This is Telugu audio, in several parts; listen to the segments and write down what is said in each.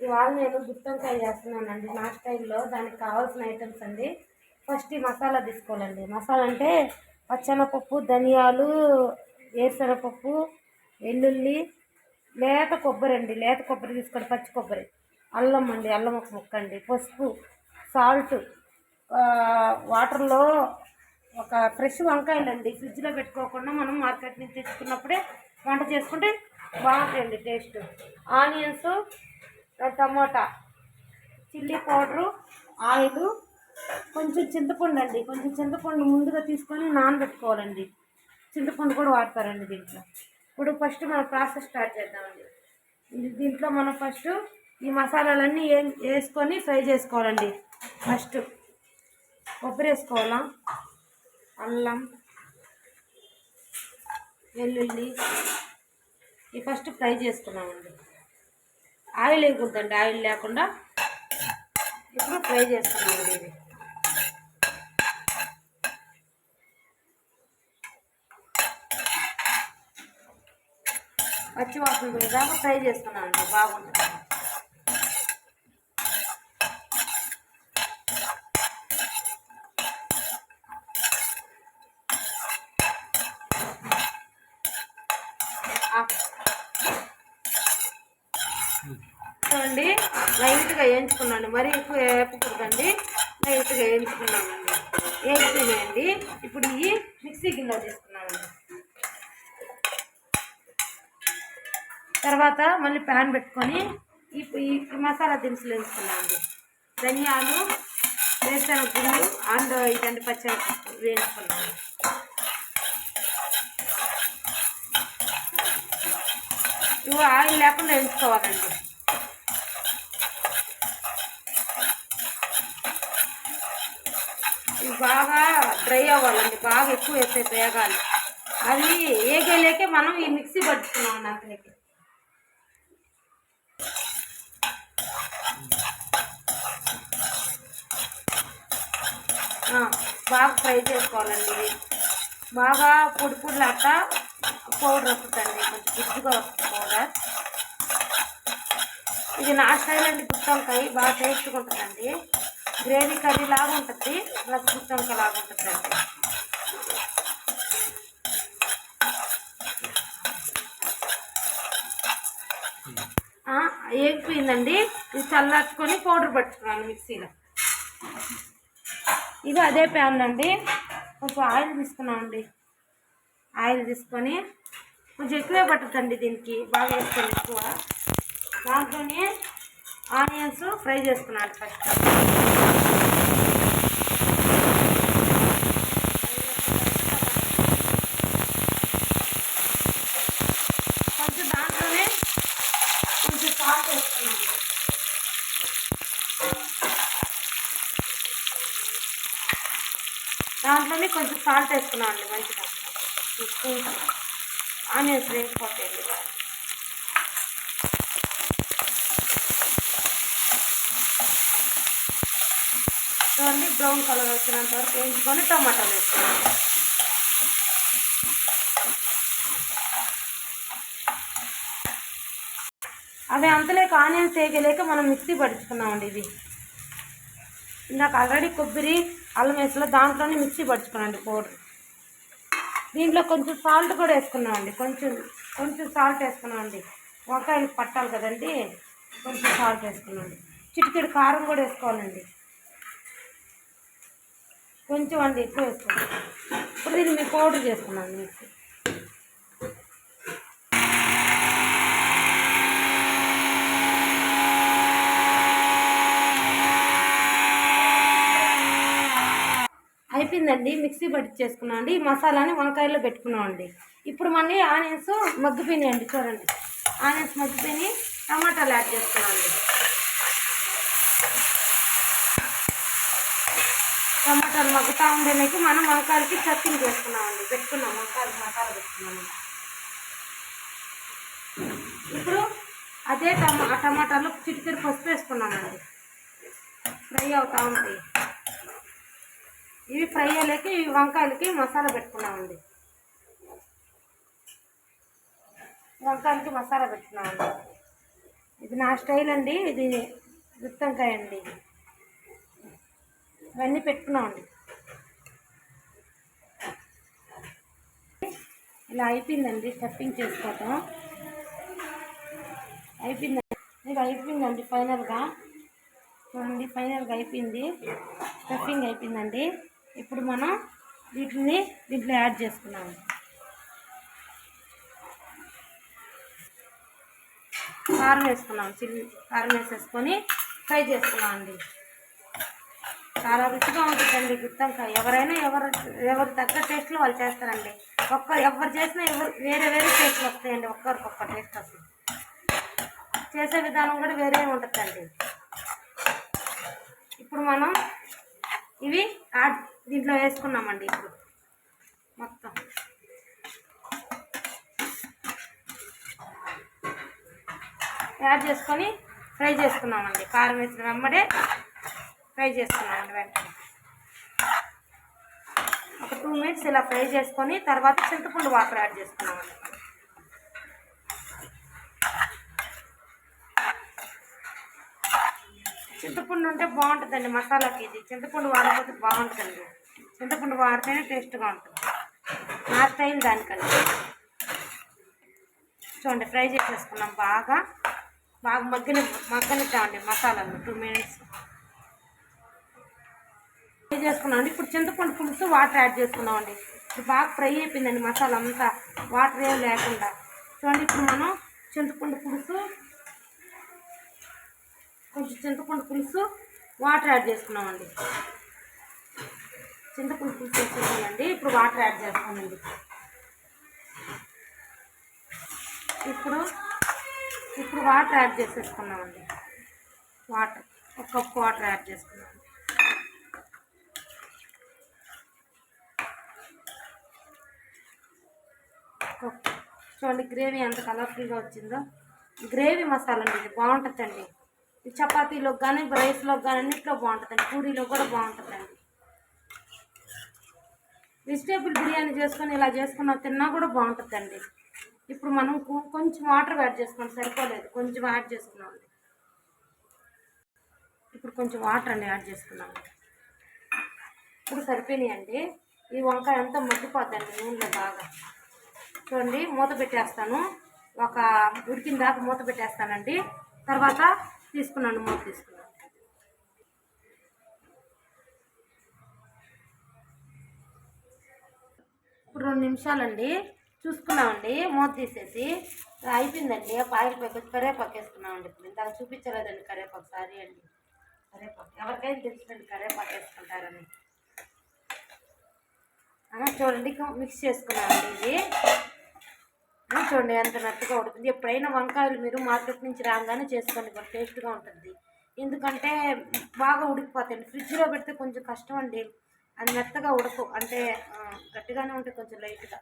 ఇవాళ నేను గుత్తొంకాయ చేస్తున్నానండి నా స్టైల్లో. దానికి కావాల్సిన ఐటమ్స్ అండి. ఫస్ట్ ఈ మసాలా తీసుకోవాలండి. మసాలా అంటే పచ్చెనపప్పు, ధనియాలు, వేరుశనగపప్పు, వెల్లుల్లి, లేత కొబ్బరి అండి. లేత కొబ్బరి తీసుకోండి, పచ్చి కొబ్బరి, అల్లం అండి, అల్లం ఒక ముక్క అండి, పసుపు, సాల్ట్, వాటర్లో ఒక ఫ్రెష్ వంకాయలు అండి. ఫ్రిడ్జ్లో పెట్టుకోకుండా మనం మార్కెట్ నుంచి తెచ్చుకున్నప్పుడే వంట చేసుకుంటే బాగుంటాయండి taste. Onions, tomato, chilli powder, oil, కొంచెం చింతపండు అండి. కొంచెం చింతపండు ముందుగా తీసుకొని నానబెట్టుకోవాలండి. చింతపండు కూడా వాడతారండి దీంట్లో. ఇప్పుడు ఫస్ట్ మనం ప్రాసెస్ స్టార్ట్ చేద్దామండి. దీంట్లో మనం ఫస్ట్ ఈ మసాలాలన్నీ వేసుకొని ఫ్రై చేసుకోవాలండి. ఫస్ట్ కొబ్బరి వేసుకోవాలా, అల్లం, వెల్లుల్లి ఇవి ఫస్ట్ ఫ్రై చేసుకున్నామండి. ఆయిల్ వేయకూడదండి, ఆయిల్ లేకుండా ఇప్పుడు ఫ్రై చేసుకున్నామండి. ఇది పచ్చి వాసన పోయేదాకా ఫ్రై చేసుకున్నామండి. బాగుంటుంది. చూడండి, లైట్గా వేయించుకున్నాను, మరీ ఎక్కువ వేపకూడదండి, లైట్గా వేయించుకున్నామండి. వేయించుకున్నాయండి. ఇప్పుడు ఈ మిక్సీ గిన్నెలో తీసుకున్నామండి. తర్వాత మళ్ళీ ప్యాన్ పెట్టుకొని ఈ మసాలా దినుసులు వేసుకున్నామండి. ధనియాలు, వేరుశనగ గుళ్ళు అండ్ ఇదండి పచ్చిమిరపప్పు వేయించుకున్నాము. ఇవి ఆయిల్ లేకుండా వేయించుకోవాలండి. ఇవి బాగా డ్రై అవ్వాలండి, బాగా ఎక్కువ వేసే వేగాలి. అవి ఏగేలేకే మనం ఈ మిక్సీ పట్టుకున్నాం అక్కడికి. బాగా ఫ్రై చేసుకోవాలండి. ఇది బాగా పొడి పొడిలాట పౌడర్ వస్తుందండి, కొంచెం గుజ్జుగా వస్తుంది పౌడర్. ఇది నా స్టైల్ అండి. గుత్తొంకాయ బాగా టేస్ట్గా ఉంటుందండి. గ్రేవీ కర్రీ లాగా ఉంటుంది, ప్లస్ గుత్తొంకాయ లాగా ఉంటుందండి. ఏగిపోయిందండి. ఇది చల్లార్చుకొని పౌడర్ పట్టుకున్నాను మిక్సీలో. ఇది అదే ప్యాన్ అండి. కొంచెం ఆయిల్ తీసుకున్నామండి. ఆయిల్ తీసుకొని కొంచెం ఎక్కువే పట్టుతుంది దీనికి, బాగా వేసుకోండి ఎక్కువ. దాంట్లోనే ఆనియన్స్ ఫ్రై చేసుకున్నాను ఫస్ట్. కొంచెం దాంట్లోనే కొంచెం సాల్ట్ వేసుకున్నాను. దాంట్లోనే కొంచెం సాల్ట్ వేసుకున్నామండి. మంచిగా ఆనియన్స్ వేసిపోతాయండి. చూడండి, బ్రౌన్ కలర్ వచ్చినంత వరకు వేయించుకొని టమాటాలు వేసుకున్నాం. అవి అంతలేక ఆనియన్స్ వేయలేక మనం మిక్సీ పడుచుకున్నామండి. ఇది ఇందాక ఆల్రెడీ కొబ్బరి, అల్లం వేసులో దాంట్లోనే మిక్సీ పడుచుకున్నాండి పౌడర్. దీంట్లో కొంచెం సాల్ట్ కూడా వేసుకున్నామండి. కొంచెం సాల్ట్ వేసుకున్నామండి. వంకాయలు పట్టాలి కదండి, కొంచెం సాల్ట్ వేసుకున్నాండి. చిటికెడు కారం కూడా వేసుకోవాలండి. కొంచెం అండి, ఎక్కువ వేసుకోండి. ఇప్పుడు దీన్ని మీ పౌడర్ చేసుకున్నాను మిక్సీ. అయిపోయిందండి, మిక్సీ పట్టించేసుకున్నాం అండి. ఈ మసాలాని వంకాయల్లో పెట్టుకున్నామండి. ఇప్పుడు మళ్ళీ ఆనియన్స్ మగ్గిపోయినాయండి. చూడండి, ఆనియన్స్ మగ్గిపోయి టమాటాలు యాడ్ చేసుకున్నామండి. టమాటాలు మగ్గుతూ ఉండేకి మనం వంకాయలకి చట్నీ చేసుకున్నామండి. పెట్టుకున్నాం, వంకాయలకి మసాలా పెట్టుకున్నాము. ఇప్పుడు అదే టమాటాలు చిటికెడు పసుపు వేసుకున్నామండి. ఫ్రై అవుతూ ఉంటాయి. ఇవి ఫ్రై అయ్యేకి ఈ వంకాయలకి మసాలా పెట్టుకున్నామండి. వంకాయలకి మసాలా పెట్టుకున్నామండి. ఇది నా స్టైల్ అండి. ఇది గుత్తొంకాయ అండి. ఇవన్నీ పెట్టుకున్నామండి. ఇలా అయిపోయిందండి స్టఫింగ్ చేసుకోవటం. అయిపోయిందండి ఫైనల్గా. చూడండి ఫైనల్గా అయిపోయింది. స్టఫింగ్ అయిపోయిందండి. ఇప్పుడు మనం వీటిని దీంట్లో యాడ్ చేసుకున్నాము. కారం వేసుకున్నాం. కారం వేసేసుకొని ఫ్రై చేసుకున్నామండి. చాలా రుచిగా ఉంటుందండి గుత్తొంకాయ. ఎవరైనా ఎవరు తగ్గ టేస్ట్లో వాళ్ళు చేస్తారండి. ఎవరు చేసినా వేరే టేస్ట్లు వస్తాయండి. ఒక్కరికొక్క టేస్ట్ వస్తుంది. చేసే విధానం కూడా వేరే ఉంటుందండి. ఇప్పుడు మనం ఇవి దీంట్లో వేసుకున్నామండి. ఇప్పుడు మొత్తం యాడ్ చేసుకొని ఫ్రై చేసుకున్నామండి. కారం వేసిన వెంబడే ఫ్రై చేసుకున్నామండి. వెంటనే ఒక 2 మినిట్స్ ఇలా ఫ్రై చేసుకొని తర్వాత చింతపండు వాటర్ యాడ్ చేసుకున్నామండి. చింతపండు ఉంటే బాగుంటుందండి మసాలాకి. ఇది చింతపండు వాడకపోతే బాగుంటుంది. చింతపండు వాడితేనే టేస్ట్గా ఉంటుంది. నా స్టైల్ దానికండి. చూడండి ఫ్రై చేసేసుకున్నాం. బాగా మగ్గనిద్దామండి మసాలాలు 2 మినిట్స్ ఫ్రై చేసుకున్నామండి. ఇప్పుడు చింతపండు పులుసు వాటర్ యాడ్ చేసుకున్నామండి. ఇప్పుడు బాగా ఫ్రై అయిపోయిందండి మసాలా అంతా, వాటర్ ఏం లేకుండా. చూడండి ఇప్పుడు మనం చింతపండు పులుసు వాటర్ యాడ్ చేసుకున్నామండి. చింతపండు పులుసు వేసుకున్నామండి. ఇప్పుడు వాటర్ యాడ్ చేస్తామండి. ఇప్పుడు వాటర్ యాడ్ చేసేసుకున్నామండి. ఒక కప్పు వాటర్ యాడ్ చేసుకున్నామండి. చూడండి గ్రేవీ ఎంత కలర్ఫుల్గా వచ్చిందో. గ్రేవీ మసాలా అండి. ఇది బాగుంటుందండి. ఇది చపాతీలోకి కానీ రైస్లోకి కానీ అన్నింటిలో బాగుంటుందండి. పూరీలో కూడా బాగుంటుందండి. వెజిటేబుల్ బిర్యానీ చేసుకొని ఇలా చేసుకున్న తిన్నా కూడా బాగుంటుందండి. ఇప్పుడు మనం కొంచెం వాటర్ యాడ్ చేసుకున్నాం. సరిపోలేదు, కొంచెం యాడ్ చేసుకున్నాం. ఇప్పుడు కొంచెం వాటర్ అని యాడ్ చేసుకున్నాం. ఇప్పుడు సరిపోయినాయండి. ఈ వంకాయ అంతా మగ్గిపోద్దండి నూనెలో బాగా. చూడండి మూత పెట్టేస్తాను. ఒక ఉడికిన దాకా మూత పెట్టేస్తానండి. తర్వాత మూత తీసుకున్నాను. ఇప్పుడు 2 నిమిషాలండి చూసుకున్నామండి. మూత తీసేసి అయిపోయిందండి. ఆయిల్ పైకి కరివేపాకు వేసుకున్నామండి. ఇప్పుడు ఇందాక చూపించలేదండి కరివేపాకు. సారీ అండి. కరివేపాకు ఎవరికైనా తెలుసుదండి కరివేపాకు వేసుకుంటారని. చూడండి మిక్స్ చేసుకున్నామండి. ఇది చూడండి ఎంత మెత్తగా ఉడుతుంది. ఎప్పుడైనా వంకాయలు మీరు మార్కెట్ నుంచి రాగానే చేసుకోండి, కొంచెం టేస్ట్గా ఉంటుంది. ఎందుకంటే బాగా ఉడికిపోతాయండి. ఫ్రిడ్జ్లో పెడితే కొంచెం కష్టం అండి. అది మెత్తగా ఉడకు, అంటే గట్టిగానే ఉంటుంది కొంచెం లైట్గా.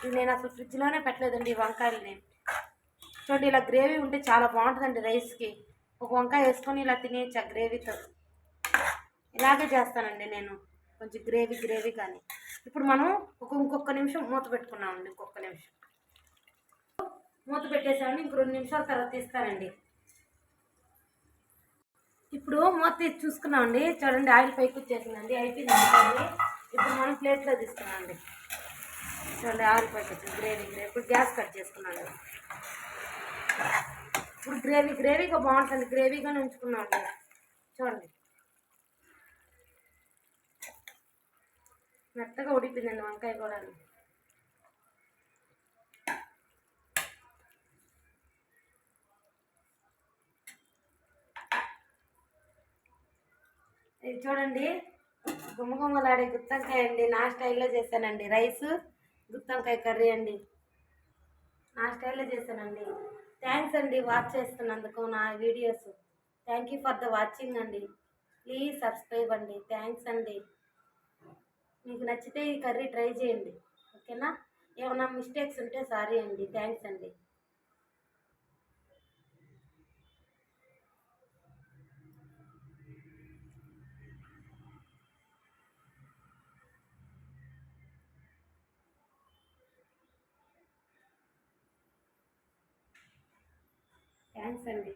ఇది నేను అసలు ఫ్రిడ్జ్లోనే పెట్టలేదండి ఈ వంకాయలని. చూడండి ఇలా గ్రేవీ ఉంటే చాలా బాగుంటుందండి రైస్కి. ఒక వంకాయ వేసుకొని ఇలా తినేయచ్చు ఆ గ్రేవీతో. ఇలాగే చేస్తానండి నేను, కొంచెం గ్రేవీ కానీ. ఇప్పుడు మనం ఇంకొక నిమిషం మూత పెట్టుకున్నామండి. ఇంకొక నిమిషం మూత పెట్టేసామండి. ఇంక 2 నిమిషాల తర్వాత తీస్తానండి. ఇప్పుడు మూత తీసి చూసుకున్నామండి. చూడండి ఆయిల్ పైకి వచ్చేసిందండి. అయిపోయిందండి. ఇప్పుడు మనం ప్లేట్లో తీసుకున్నామండి. చూడండి ఆయిల్ పైకి వచ్చింది. గ్రేవీ ఇప్పుడు గ్యాస్ కట్ చేసుకున్నాను. ఇప్పుడు గ్రేవీగా బాగుంటుంది. గ్రేవీగానే ఉంచుకున్నామండి. చూడండి మెత్తగా ఉడిపోయిందండి వంకాయ కూడా. ఇది చూడండి గుమ్మగుమ్మలాడే గుత్తొంకాయ అండి. నా స్టైల్లో చేశానండి. రైస్ గుత్తొంకాయ కర్రీ అండి. నా స్టైల్లో చేశానండి. థ్యాంక్స్ అండి వాచ్ చేస్తున్నందుకు నా videos. Thank you for the watching అండి. ప్లీజ్ సబ్స్క్రైబ్ అండి. థ్యాంక్స్ అండి. మీకు నచ్చితే ఈ కర్రీ ట్రై చేయండి. ఓకేనా? ఏమైనా మిస్టేక్స్ ఉంటే సారీ అండి. థ్యాంక్స్ అండి. థ్యాంక్స్ అండి.